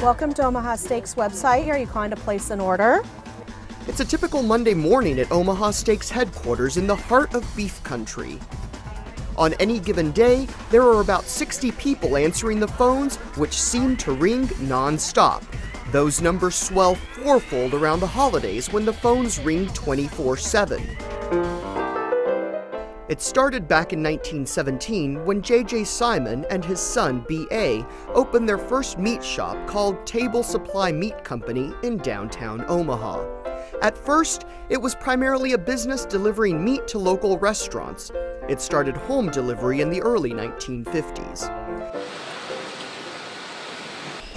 Welcome to Omaha Steaks website. Are you calling to place an order? It's a typical Monday morning at Omaha Steaks headquarters in the heart of beef country. On any given day, there are about 60 people answering the phones, which seem to ring non-stop. Those numbers swell fourfold around the holidays when the phones ring 24/7. It started back in 1917 when J.J. Simon and his son B.A. opened their first meat shop called Table Supply Meat Company in downtown Omaha. At first, it was primarily a business delivering meat to local restaurants. It started home delivery in the early 1950s.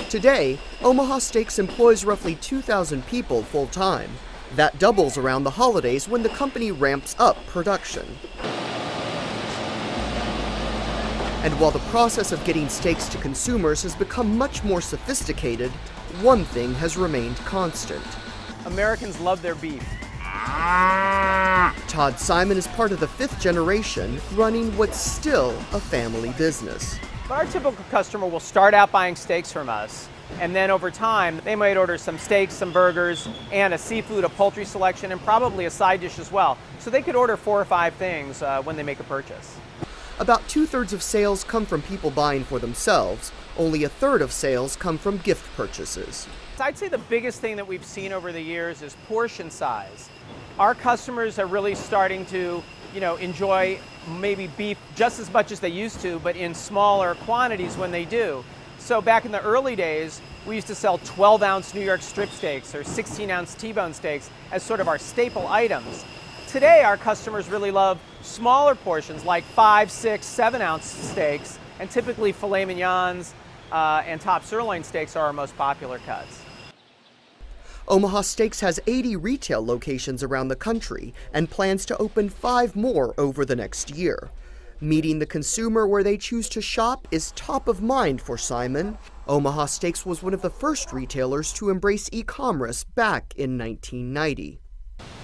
Today, Omaha Steaks employs roughly 2,000 people full-time. That doubles around the holidays when the company ramps up production. And while the process of getting steaks to consumers has become much more sophisticated, one thing has remained constant. Americans love their beef. Todd Simon is part of the fifth generation running what's still a family business. But our typical customer will start out buying steaks from us, and then over time, they might order some steaks, some burgers, and a seafood, a poultry selection, and probably a side dish as well. So they could order 4 or 5 things when they make a purchase. About 2/3 of sales come from people buying for themselves. Only 1/3 of sales come from gift purchases. I'd say the biggest thing that we've seen over the years is portion size. Our customers are really starting to, enjoy maybe beef just as much as they used to, but in smaller quantities when they do. So back in the early days, we used to sell 12-ounce New York strip steaks or 16-ounce T-bone steaks as sort of our staple items. Today, our customers really love smaller portions like 5, 6, 7-ounce steaks, and typically filet mignons and top sirloin steaks are our most popular cuts. Omaha Steaks has 80 retail locations around the country and plans to open 5 more over the next year. Meeting the consumer where they choose to shop is top of mind for Simon. Omaha Steaks was one of the first retailers to embrace e-commerce back in 1990.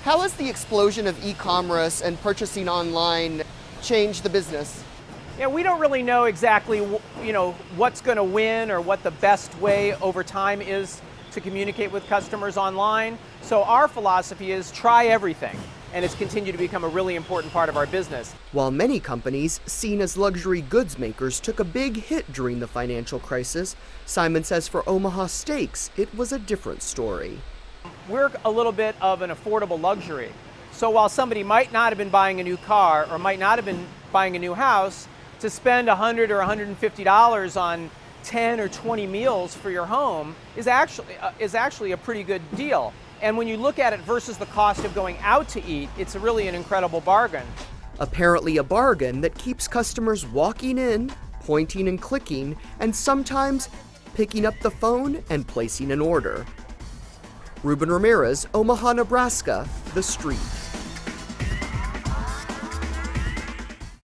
How has the explosion of e-commerce and purchasing online changed the business? Yeah, we don't really know exactly, what's going to win or what the best way over time is to communicate with customers online. So our philosophy is try everything, and it's continued to become a really important part of our business. While many companies, seen as luxury goods makers, took a big hit during the financial crisis, Simon says for Omaha Steaks, it was a different story. We're a little bit of an affordable luxury. So while somebody might not have been buying a new car or might not have been buying a new house, to spend $100 or $150 on 10 or 20 meals for your home is actually a pretty good deal. And when you look at it versus the cost of going out to eat, it's really an incredible bargain. Apparently a bargain that keeps customers walking in, pointing and clicking, and sometimes picking up the phone and placing an order. Ruben Ramirez, Omaha, Nebraska, The Street.